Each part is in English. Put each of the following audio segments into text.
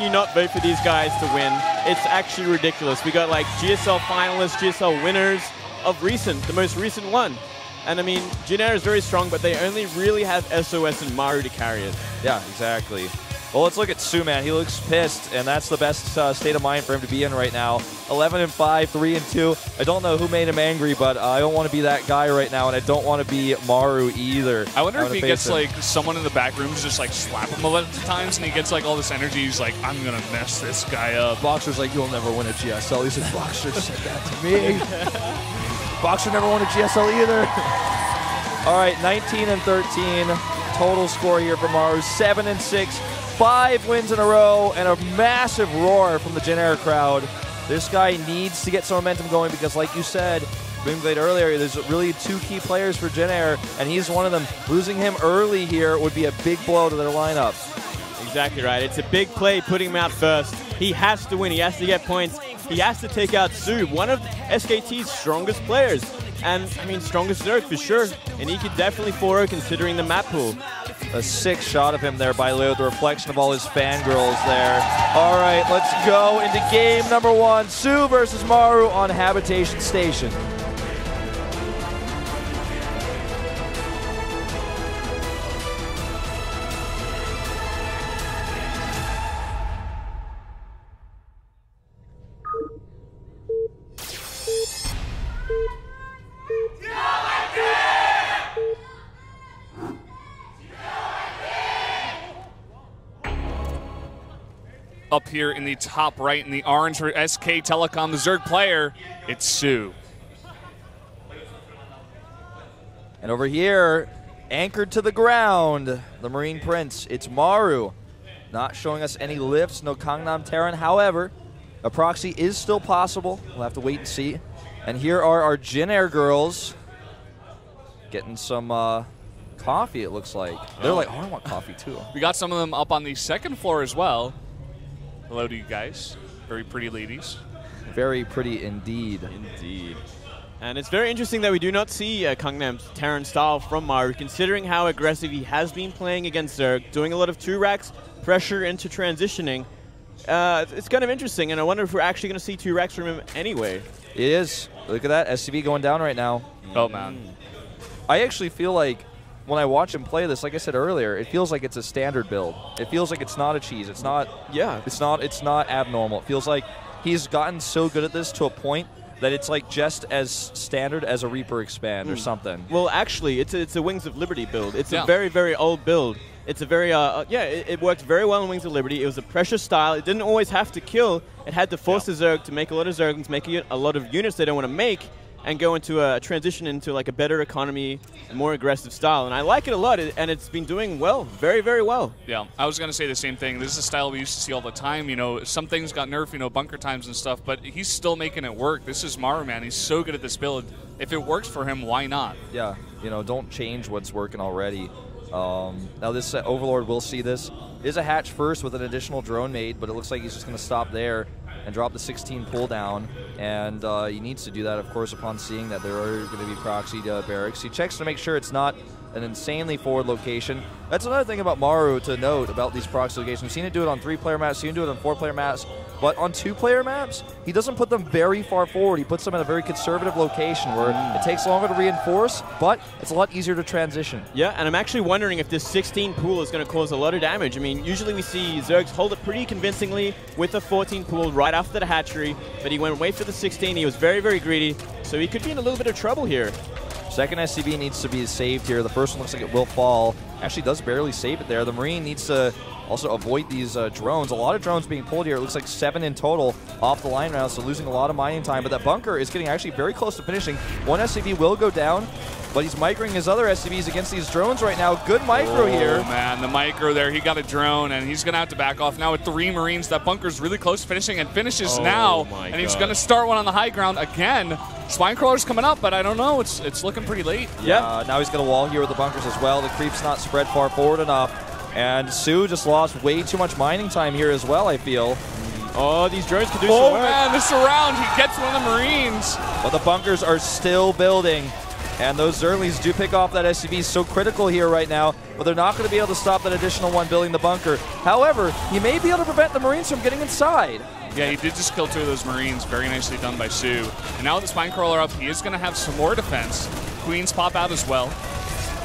you not vote for these guys to win? It's actually ridiculous. We got like GSL finalists, GSL winners of recent, the most recent one. And I mean, JINAIR is very strong, but they only really have SOS and Maru to carry it. Yeah, exactly. Well, let's look at soO, man. He looks pissed, and that's the best state of mind for him to be in right now. 11-5, 3-2. I don't know who made him angry, but I don't want to be that guy right now, and I don't want to be Maru either. I wonder if he gets like someone in the back room to just like slap him a bunch of times, and he gets like all this energy. He's like, I'm gonna mess this guy up. Boxer's like, you'll never win a GSL. He said, Boxer said that to me. Boxer never won a GSL either. All right, 19-13 total score here for Maru. 7-6. 5 wins in a row and a massive roar from the JINAIR crowd. This guy needs to get some momentum going because, like you said, Boomblade earlier, there's really 2 key players for JINAIR, and he's one of them. Losing him early here would be a big blow to their lineup. Exactly right. It's a big play putting him out first. He has to win. He has to get points. He has to take out soO, one of SKT's strongest players. And, I mean, strongest Zerg for sure. And he could definitely 4-0 considering the map pool. A sick shot of him there by Leo, the reflection of all his fangirls there. All right, let's go into game number 1. soO versus Maru on Habitation Station. Up here in the top right in the orange for SK Telecom, the Zerg player, it's soO. And over here, anchored to the ground, the Marine Prince, it's Maru. Not showing us any lifts, no Gangnam Terran. However, a proxy is still possible. We'll have to wait and see. And here are our JINAIR girls getting some coffee, it looks like. They're like, oh, I want coffee too. We got some of them up on the second floor as well. Hello to you guys. Very pretty ladies. Very pretty indeed. Indeed. And it's very interesting that we do not see Gangnam Terran style from Maru, considering how aggressive he has been playing against Zerg, doing a lot of 2-racks, pressure into transitioning. It's kind of interesting, and I wonder if we're actually going to see 2-racks from him anyway. It is. Look at that. SCV going down right now. Oh, man. I actually feel like when I watch him play this, like I said earlier, it feels like it's a standard build. It feels like it's not a cheese. It's not. Yeah. It's not abnormal. It feels like he's gotten so good at this to a point that it's like just as standard as a Reaper expand or something. Well, actually, it's a Wings of Liberty build. It's a very, very old build. It's a very, it worked very well in Wings of Liberty. It was a pressure style. It didn't always have to kill. It had to force the Zerg to make a lot of Zerglings, make a lot of units they don't want to make, and go into a transition into like a better economy, more aggressive style. And I like it a lot, and it's been doing well, very, very well. Yeah, I was going to say the same thing. This is a style we used to see all the time. You know, some things got nerfed, you know, bunker times and stuff, but he's still making it work. This is Maru, man. He's so good at this build. If it works for him, why not? Yeah, you know, don't change what's working already. Now this Overlord will see this. Is a hatch first with an additional drone made, but it looks like he's just going to stop there and drop the 16 pull down, and he needs to do that, of course, upon seeing that there are going to be proxied barracks. He checks to make sure it's not an insanely forward location. That's another thing about Maru to note about these proxy locations. We've seen it do it on 3-player maps, seen it do it on 4-player maps, but on 2-player maps, he doesn't put them very far forward. He puts them in a very conservative location where it takes longer to reinforce, but it's a lot easier to transition. Yeah, and I'm actually wondering if this 16 pool is going to cause a lot of damage. I mean, usually we see Zergs hold it pretty convincingly with a 14 pool right after the hatchery, but he went away for the 16. He was very, very greedy, so he could be in a little bit of trouble here. Second SCV needs to be saved here. The first one looks like it will fall. Actually does barely save it there. The Marine needs to also avoid these drones. A lot of drones being pulled here. It looks like 7 in total off the line now, so losing a lot of mining time. But that bunker is getting actually very close to finishing. One SCV will go down, but he's microing his other SCVs against these drones right now. Good micro here. Oh, man, the micro there. He got a drone, and he's going to have to back off now with 3 Marines. That bunker's really close to finishing and finishes now. And he's going to start one on the high ground again. Spinecrawler's coming up, but I don't know. It's looking pretty late. Yeah. Now he's going to wall here with the bunkers as well. The creep's not spread far forward enough. And soO just lost way too much mining time here as well, I feel. Oh, these drones can do some work. Oh, man, this surround. He gets one of the Marines. But the bunkers are still building. And those Zerglings do pick off that SCV, so critical here right now, but they're not going to be able to stop that additional one building the bunker. However, he may be able to prevent the Marines from getting inside. Yeah, he did just kill 2 of those Marines. Very nicely done by soO. And now with the Spine Crawler up, he is going to have some more defense. Queens pop out as well.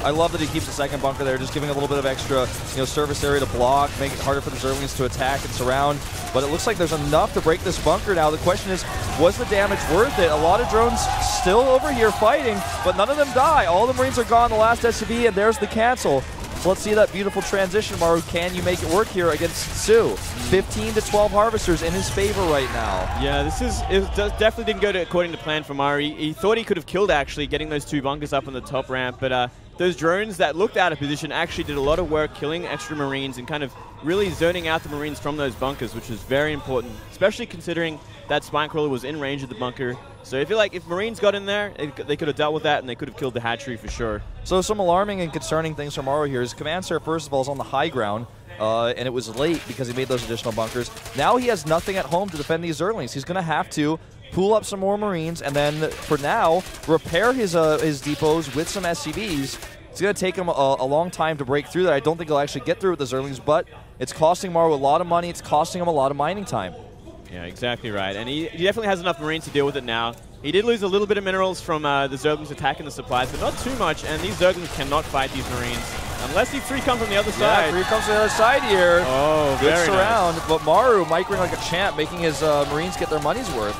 I love that he keeps the second bunker there, just giving a little bit of extra, surface area to block, make it harder for the Zerglings to attack and surround. But it looks like there's enough to break this bunker now. The question is, was the damage worth it? A lot of drones still over here fighting, but none of them die. All the Marines are gone, the last SCV, and there's the cancel. So let's see that beautiful transition, Maru. Can you make it work here against soO? 15 to 12 Harvesters in his favor right now. Yeah, it definitely didn't go according to plan for Maru. He thought he could have killed, actually, getting those 2 bunkers up on the top ramp, but those drones that looked out of position actually did a lot of work killing extra Marines and kind of really zoning out the Marines from those bunkers, which was very important, especially considering that Spine Crawler was in range of the bunker. So I feel like if Marines got in there, they could have dealt with that and they could have killed the hatchery for sure. So some alarming and concerning things for Maru here. His command center, first of all, is on the high ground, and it was late because he made those additional bunkers. Now he has nothing at home to defend these Zerglings. He's going to have to pool up some more Marines, and then, for now, repair his depots with some SCVs. It's going to take him a long time to break through that. I don't think he'll actually get through with the Zerglings, but it's costing Maru a lot of money. It's costing him a lot of mining time. Yeah, exactly right. And he definitely has enough Marines to deal with it now. He did lose a little bit of minerals from the Zerglings attacking the supplies, but not too much, and these Zerglings cannot fight these Marines. Unless he free comes from the other side. Yeah, free comes from the other side here. Oh, good very surround. nice. But Maru microing like a champ, making his Marines get their money's worth.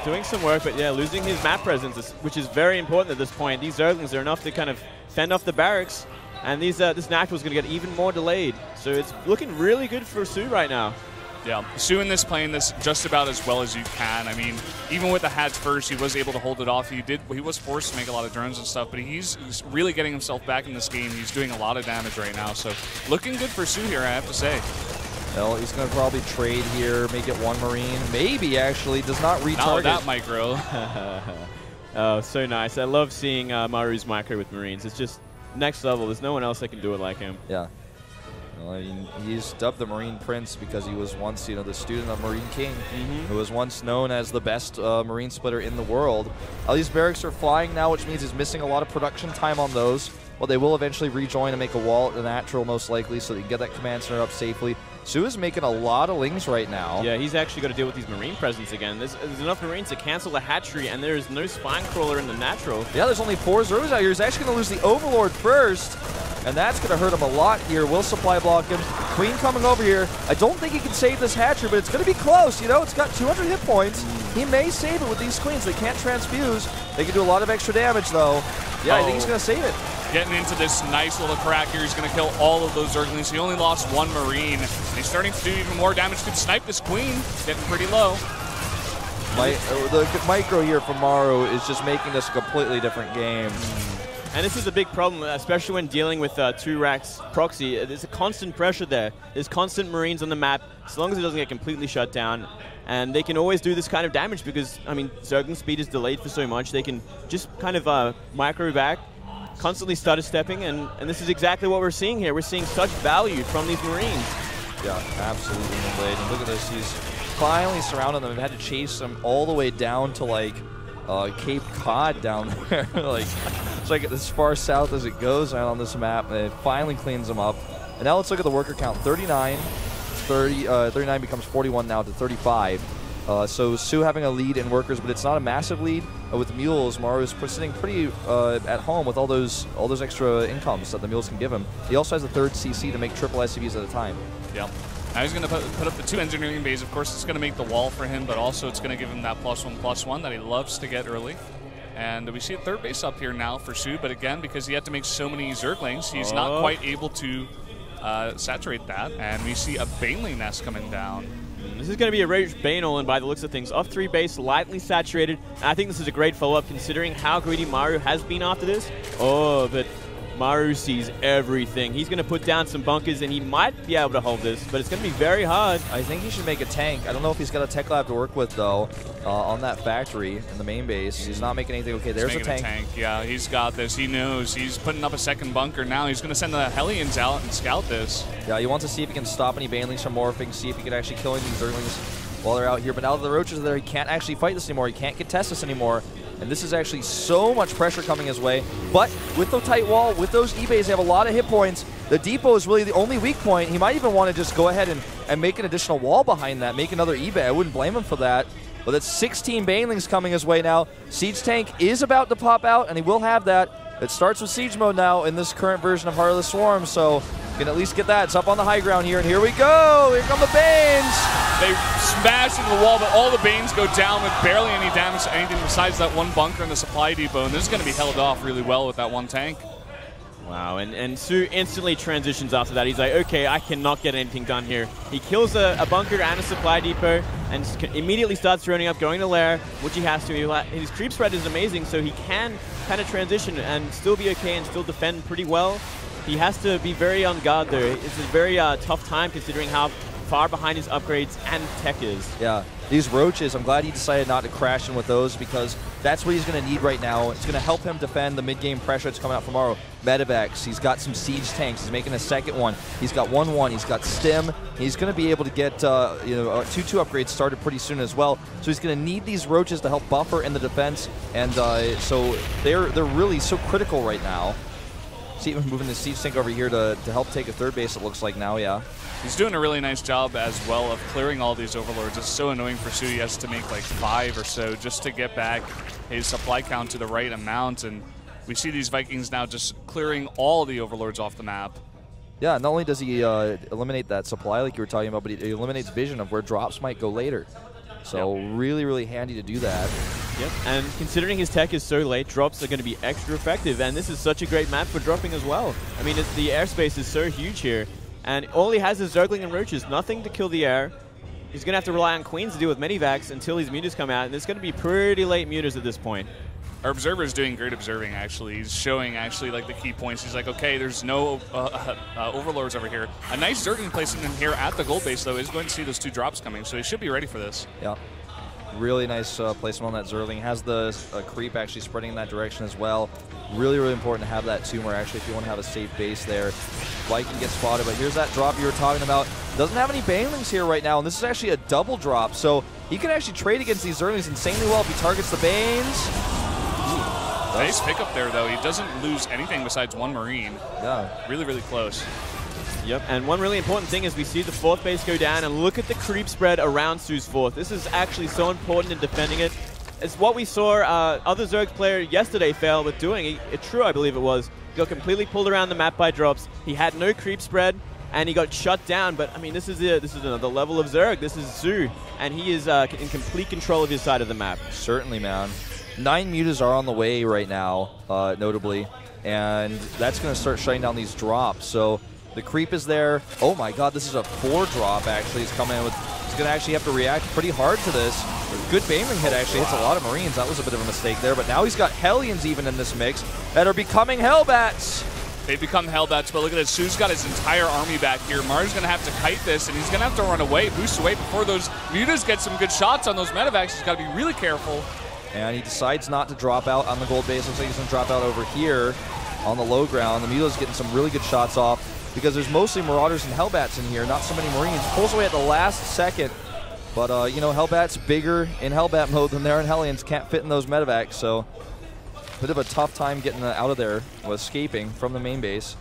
Doing some work, but yeah, losing his map presence, which is very important at this point. These Zerglings are enough to kind of fend off the barracks, and this natural is going to get even more delayed. So it's looking really good for soO right now. Yeah, soO in this playing this just about as well as you can. I mean, even with the hatch first, he was able to hold it off. He was forced to make a lot of drones and stuff, but he's really getting himself back in this game. He's doing a lot of damage right now, so looking good for soO here, I have to say. Well, he's going to probably trade here, make it 1 Marine. Maybe, actually, does not retarget. Not with that micro. Oh, so nice. I love seeing Maru's micro with Marines. It's just next level. There's no one else that can do it like him. Yeah. Well, I mean, he's dubbed the Marine Prince because he was once, the student of Marine King, who was once known as the best Marine splitter in the world. These barracks are flying now, which means he's missing a lot of production time on those. Well, they will eventually rejoin and make a wall at the natural, most likely, so they can get that command center up safely. soO is making a lot of lings right now. Yeah, he's actually got to deal with these Marine presence again. There's enough Marines to cancel the hatchery, and there is no Spine Crawler in the natural. Yeah, there's only 4 Zerglings out here. He's actually going to lose the Overlord first, and that's going to hurt him a lot here. Will supply block him. Queen coming over here. I don't think he can save this hatchery, but it's going to be close. It's got 200 hit points. He may save it with these Queens. They can't transfuse. They can do a lot of extra damage, though. Yeah, I think he's going to save it. Getting into this nice little crack here. He's going to kill all of those Zerglings. He only lost 1 Marine. And he's starting to do even more damage. Could snipe this Queen. Getting pretty low. The micro here from Maru is just making this a completely different game. And this is a big problem, especially when dealing with 2 racks proxy. There's a constant pressure there. There's constant Marines on the map, as long as it doesn't get completely shut down. And they can always do this kind of damage because, I mean, Zergling speed is delayed for so much. They can just kind of micro back, constantly stutter stepping, and this is exactly what we're seeing here. We're seeing such value from these Marines. Yeah, absolutely delayed. And look at this. He's finally surrounded them. They've had to chase them all the way down to, like, Cape Cod down there. It's like as far south as it goes on this map. And it finally cleans them up. And now let's look at the worker count. 39 becomes 41 now to 35. So soO having a lead in workers, but it's not a massive lead. With mules, Maru is sitting pretty at home with all those extra incomes that the mules can give him. He also has a 3rd CC to make triple SCVs at a time. Yeah. Now he's going to put up the 2 engineering bays. Of course, it's going to make the wall for him, but also it's going to give him that +1/+1 that he loves to get early. And we see a 3rd base up here now for soO, but again, because he had to make so many Zerglings, he's not quite able to saturate that. And we see a Baneling nest coming down. This is going to be a Rage Baneling by the looks of things. Off 3 base, lightly saturated. And I think this is a great follow-up considering how greedy Maru has been after this. Oh, but Maru sees everything. He's going to put down some bunkers, and he might be able to hold this, but it's going to be very hard. I think he should make a tank. I don't know if he's got a tech lab to work with, though, on that factory in the main base. He's not making anything. Okay, there's a tank. Yeah, he's got this. He knows. He's putting up a 2nd bunker now. He's going to send the Hellions out and scout this. Yeah, he wants to see if he can stop any Banelings from morphing, see if he can actually kill any Zerglings while they're out here. But now that the Roaches are there, he can't actually fight this anymore. He can't contest this anymore. And this is actually so much pressure coming his way. But with the tight wall, with those eBays, they have a lot of hit points. The depot is really the only weak point. He might even want to just go ahead and make an additional wall behind that, make another eBay. I wouldn't blame him for that. But that's 16 Banelings coming his way now. Siege Tank is about to pop out, and he will have that. It starts with Siege Mode now in this current version of Heart of the Swarm, so you can at least get that. It's up on the high ground here, and here we go! Here come the Banes! They smash into the wall, but all the Banes go down with barely any damage to anything besides that one bunker in the supply depot, and this is going to be held off really well with that one tank. Wow, and soO instantly transitions after that. He's like, okay, I cannot get anything done here. He kills a bunker and a supply depot and immediately starts droning up, going to lair, which he has to. His creep spread is amazing, so he can kind of transition and still be okay and still defend pretty well. He has to be very on guard, though. It's a very tough time considering how far behind his upgrades and tech is. Yeah, these roaches, I'm glad he decided not to crash in with those because that's what he's going to need right now. It's going to help him defend the mid-game pressure that's coming out from Maru. Medivacs, he's got some siege tanks, he's making a second one. He's got 1-1, he's got stim. He's going to be able to get 2-2 upgrades started pretty soon as well. So he's going to need these roaches to help buffer in the defense, and so they're really so critical right now. See him moving the siege tank over here to help take a third base, it looks like now, yeah. He's doing a really nice job as well of clearing all these overlords. It's so annoying for soO. He has to make like 5 or so just to get back his supply count to the right amount. And we see these Vikings now just clearing all the overlords off the map. Yeah, not only does he eliminate that supply like you were talking about, but he eliminates vision of where drops might go later. So really, really handy to do that. Yep, and considering his tech is so late, drops are going to be extra effective, and this is such a great map for dropping as well. I mean, the airspace is so huge here, and all he has is Zergling and Roaches, nothing to kill the air. He's going to have to rely on Queens to deal with Medivacs until his mutas come out, and it's going to be pretty late mutas at this point. Our observer is doing great observing, actually. He's showing, actually, like the key points. He's like, okay, there's no overlords over here. A nice Zergling placement in here at the gold base, though, is going to see those 2 drops coming, so he should be ready for this. Yeah. Really nice placement on that Zergling. Has the creep actually spreading in that direction as well. Really, really important to have that tumor, actually, if you want to have a safe base there. Viking gets spotted, but here's that drop you were talking about. Doesn't have any Banelings here right now, and this is actually a double drop, so he can actually trade against these Zerglings insanely well if he targets the Banes. Nice pickup there, though. He doesn't lose anything besides 1 Marine. Yeah. Really, really close. Yep, and one really important thing is we see the 4th base go down, and look at the creep spread around soO's 4th. This is actually so important in defending it. It's what we saw other Zerg player yesterday fail with doing. True, I believe it was. He got completely pulled around the map by drops. He had no creep spread, and he got shut down. But I mean, this is another level of Zerg. This is soO, and he is in complete control of his side of the map. Certainly, man. 9 mutas are on the way right now, notably, and that's going to start shutting down these drops. So the creep is there. Oh my god, this is a 4 drop actually. He's coming in with, he's going to actually have to react pretty hard to this. Good Baneling hit actually hits a lot of Marines. That was a bit of a mistake there, but now he's got Hellions even in this mix that are becoming Hellbats. They've become Hellbats, but look at this. soO's got his entire army back here. Maru's going to have to kite this, and he's going to have to run away, boost away before those mutas get some good shots on those Medivacs. He's got to be really careful. And he decides not to drop out on the gold base. Looks like he's going to drop out over here on the low ground. The Mutila's getting some really good shots off because there's mostly Marauders and Hellbats in here, not so many Marines. Pulls away at the last second. But, you know, Hellbat's bigger in Hellbat mode than they are in Hellions. Can't fit in those Medivacs, so bit of a tough time getting out of there, escaping from the main base.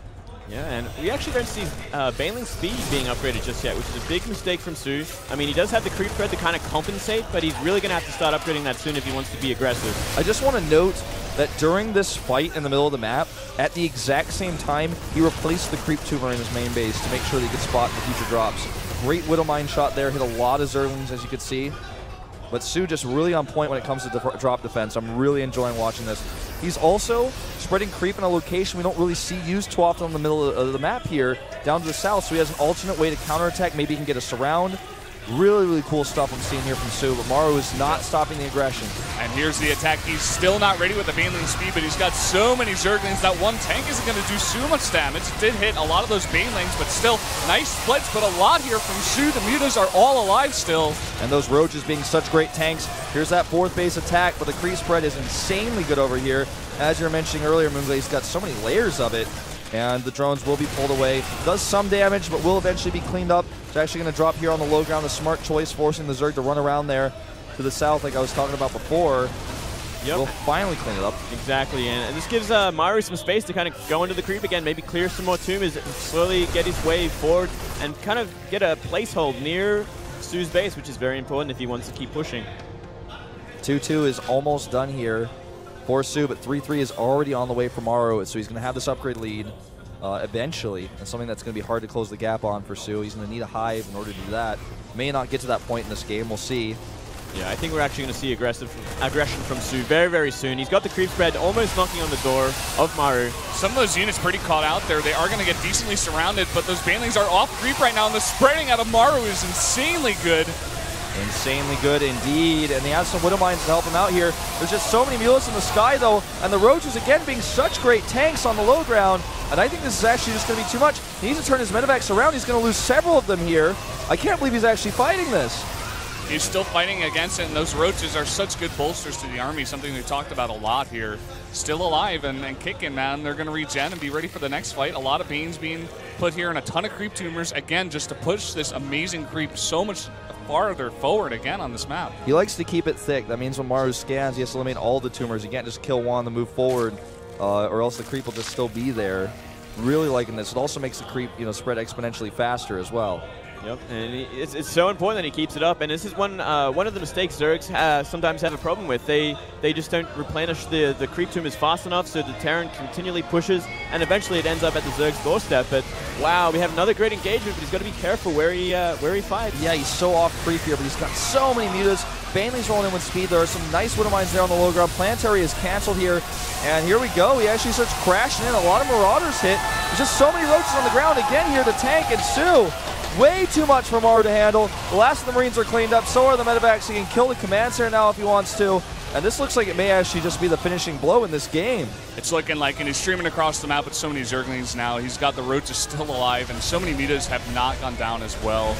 Yeah, and we actually don't see Baneling's speed being upgraded just yet, which is a big mistake from soO. I mean, he does have the creep spread to kind of compensate, but he's really going to have to start upgrading that soon if he wants to be aggressive. I just want to note that during this fight in the middle of the map, at the exact same time, he replaced the creep tumor in his main base to make sure that he could spot the future drops. Great Widowmine shot there, hit a lot of Zerglings, as you could see. But soO just really on point when it comes to drop defense. I'm really enjoying watching this. He's also spreading creep in a location we don't really see used too often in the middle of the map here, down to the south, so he has an alternate way to counterattack. Maybe he can get a surround. Really, really cool stuff I'm seeing here from soO, but Maru is not stopping the aggression. And here's the attack. He's still not ready with the Baneling speed, but he's got so many Zerglings that one tank isn't going to do so much damage. It did hit a lot of those Banelings, but still, nice splits, but a lot here from soO. The mutas are all alive still. And those roaches being such great tanks. Here's that 4th base attack, but the creep spread is insanely good over here. As you were mentioning earlier, Moonglaze, he's got so many layers of it. And the drones will be pulled away. Does some damage, but will eventually be cleaned up. It's actually going to drop here on the low ground. A smart choice, forcing the Zerg to run around there to the south like I was talking about before. will finally clean it up. Exactly, and this gives Maru some space to kind of go into the creep again, maybe clear some more tombs, and slowly get his way forward and kind of get a placehold near soO's base, which is very important if he wants to keep pushing. 2-2 is almost done here for soO, but 3-3 is already on the way for Maru, so he's going to have this upgrade lead eventually, and something that's going to be hard to close the gap on for soO. He's going to need a hive in order to do that. May not get to that point in this game. We'll see. Yeah, I think we're actually going to see aggression from soO very, very soon. He's got the creep spread almost knocking on the door of Maru. Some of those units pretty caught out there. They are going to get decently surrounded, but those banelings are off creep right now, and the spreading out of Maru is insanely good. Insanely good indeed, and they have some Widow Mines to help him out here. There's just so many mules in the sky, though, and the Roaches, again, being such great tanks on the low ground, and I think this is actually just going to be too much. He needs to turn his medevacs around. He's going to lose several of them here. I can't believe he's actually fighting this. He's still fighting against it, and those Roaches are such good bolsters to the army, something we talked about a lot here. Still alive and kicking, man. They're going to regen and be ready for the next fight. A lot of Banes being put here and a ton of creep tumors, again, just to push this amazing creep so much farther forward again on this map. He likes to keep it thick. That means when Maru scans, he has to eliminate all the tumors. He can't just kill one to move forward, or else the creep will just still be there. Really liking this. It also makes the creep, spread exponentially faster as well. Yep, and it's so important that he keeps it up, and this is one of the mistakes Zergs sometimes have a problem with. They just don't replenish the creep tumors fast enough, so the Terran continually pushes, and eventually it ends up at the Zerg's doorstep. But wow, we have another great engagement, but he's got to be careful where he fights. Yeah, he's so off creep here, but he's got so many mutas. Baneling's rolling in with speed. There are some nice Widow Mines there on the low ground. Planetary is canceled here, and here we go. He actually starts crashing in. A lot of Marauders hit. There's just so many Roaches on the ground again here to tank, and soO. Way too much for Maru to handle. The last of the Marines are cleaned up. So are the medevacs. He can kill the command center now if he wants to. And this looks like it may actually just be the finishing blow in this game. It's looking like, and he's streaming across the map with so many Zerglings now. He's got the Roaches still alive, and so many mutas have not gone down as well.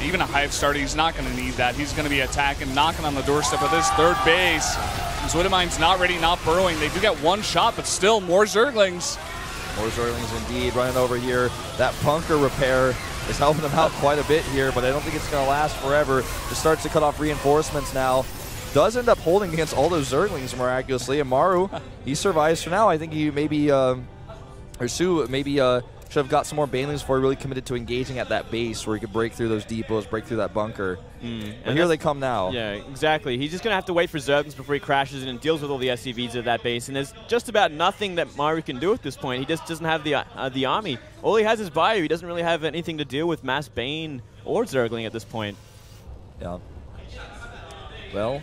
Even a hive starter, he's not going to need that. He's going to be attacking, knocking on the doorstep of this third base. His Widow Mine's not ready, not burrowing. They do get one shot, but still more Zerglings. More Zerglings indeed running over here. That bunker repair is helping him out quite a bit here, but I don't think it's going to last forever. It starts to cut off reinforcements now. Does end up holding against all those Zerglings miraculously, and Maru, he survives for now. I think he maybe, or soO maybe should have got some more Banelings before he really committed to engaging at that base where he could break through those depots, break through that bunker. And here they come now. Yeah, exactly. He's just going to have to wait for Zerglings before he crashes in and deals with all the SCVs at that base. And there's just about nothing that Maru can do at this point. He just doesn't have the army. All he has is Bayou. He doesn't really have anything to deal with mass Bane or Zergling at this point. Yeah. Well,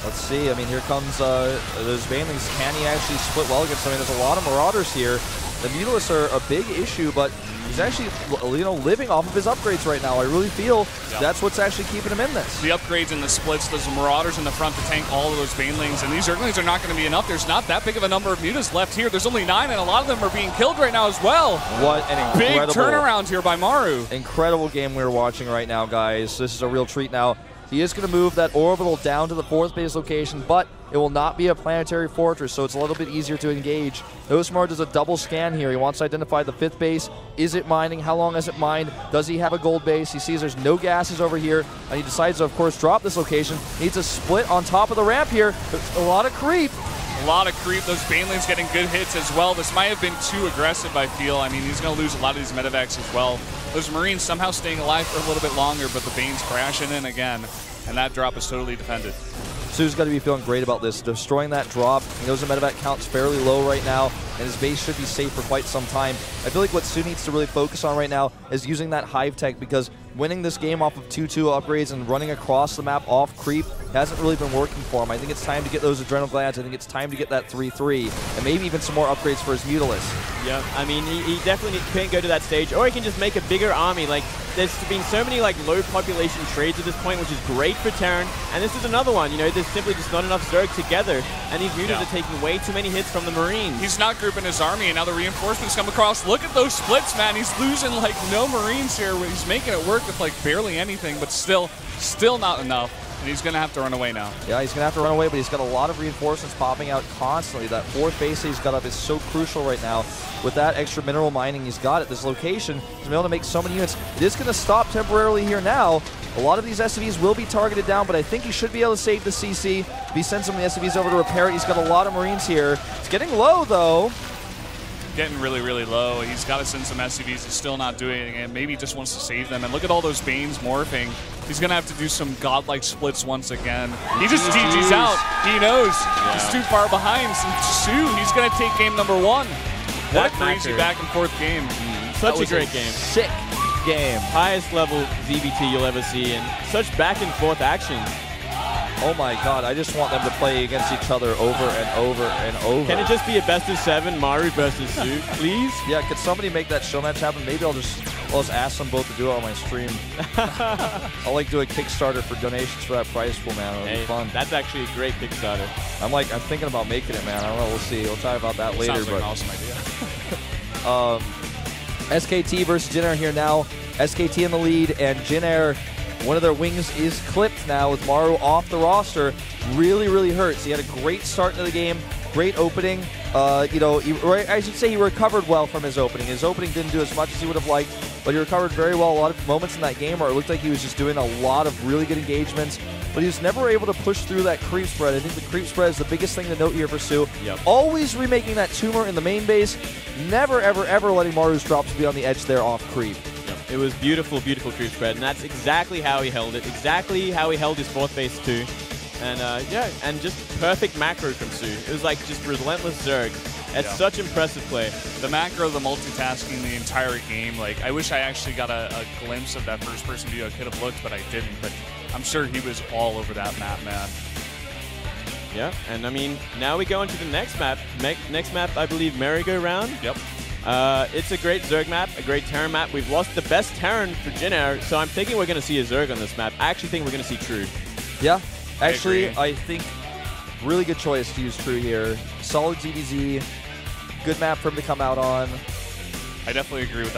let's see. I mean, here comes those Banelings. Can he actually split well against them? I mean, there's a lot of Marauders here. The Mutalisks are a big issue, but he's actually, living off of his upgrades right now. I really feel that's what's actually keeping him in this. The upgrades and the splits, those Marauders in the front to tank all of those Banelings, and these Zerglings are not going to be enough. There's not that big of a number of mutas left here. There's only 9, and a lot of them are being killed right now as well. What an incredible... Big turnaround here by Maru. Incredible game we're watching right now, guys. This is a real treat now. He is going to move that orbital down to the 4th base location, but it will not be a planetary fortress, so it's a little bit easier to engage. Osmar does a double scan here. He wants to identify the 5th base. Is it mining? How long has it mined? Does he have a gold base? He sees there's no gases over here, and he decides to, of course, drop this location. Needs a split on top of the ramp here. There's a lot of creep. A lot of creep. Those Banelings getting good hits as well. This might have been too aggressive, I feel. I mean, he's going to lose a lot of these medevacs as well. Those Marines somehow staying alive for a little bit longer, but the Banes crashing in again. And that drop is totally defended. soO's got to be feeling great about this. Destroying that drop. He knows the medevac count's fairly low right now, and his base should be safe for quite some time. I feel like what soO needs to really focus on right now is using that hive tech, because winning this game off of 2-2 upgrades and running across the map off creep hasn't really been working for him. I think it's time to get those adrenal glands. I think it's time to get that 3-3, and maybe even some more upgrades for his Mutalisks. Yeah, I mean, he definitely can't go to that stage, or he can just make a bigger army. Like, there's been so many low population trades at this point, which is great for Terran, and this is another one. There's simply just not enough Zerg together, and these mutas are taking way too many hits from the Marines. He's not grouping his army, and now the reinforcements come across. Look at those splits, man. He's losing no Marines here. He's making it work with barely anything, but still not enough. And he's going to have to run away now. Yeah, he's going to have to run away, but he's got a lot of reinforcements popping out constantly. That 4th base that he's got up is so crucial right now. With that extra mineral mining he's got at this location, he's been able to make so many units. It is going to stop temporarily here now, A lot of these SCVs will be targeted down, but I think he should be able to save the CC. If he sends some of the SCVs over to repair it, he's got a lot of Marines here. It's getting low, though. Getting really, really low. He's got to send some SCVs. He's still not doing it. Maybe he just wants to save them. And look at all those Banes morphing. He's going to have to do some godlike splits once again. He just GG's out. He knows. He's too far behind. soO, he's going to take game number 1. What a crazy back and forth game. Such a great game. Sick game. Highest level ZVT you'll ever see, and such back and forth action. Oh my god, I just want them to play against each other over and over and over. Can it just be a best of 7 Maru versus soO, please? Yeah, could somebody make that show match happen? Maybe I'll just ask them both to do it on my stream. I'll like do a Kickstarter for donations for that prize pool, man. It'll be fun. That's actually a great Kickstarter. I'm thinking about making it, man. I don't know, we'll see. We'll talk about that later. Sounds like an awesome idea. SKT versus JINAIR here now. SKT in the lead, and JINAIR, one of their wings is clipped now with Maru off the roster. Really, really hurts. He had a great start to the game, great opening. You know, I should say he recovered well from his opening. His opening didn't do as much as he would have liked, but he recovered very well. A lot of moments in that game where it looked like he was just doing a lot of really good engagements, but he was never able to push through that creep spread. I think the creep spread is the biggest thing to note here for soO. Always remaking that tumor in the main base, never, ever, ever letting Maru's drops be on the edge there off creep. It was beautiful, beautiful creep spread, and that's exactly how he held it, exactly how he held his 4th base too. And yeah, and just perfect macro from soO. It was like just relentless Zerg. It's such impressive play. The macro, the multitasking, the entire game. Like, I wish I actually got a glimpse of that first-person view. I could have looked, but I didn't. But I'm sure he was all over that map, man. Yeah, and I mean, now we go into the next map. Next map, I believe, merry-go-round. Yep. It's a great Zerg map, a great Terran map. We've lost the best Terran for JINAIR, so I'm thinking we're going to see a Zerg on this map. I actually think we're going to see True. Yeah, actually, I think really good choice to use True here. Solid ZDZ, good map for him to come out on. I definitely agree with that.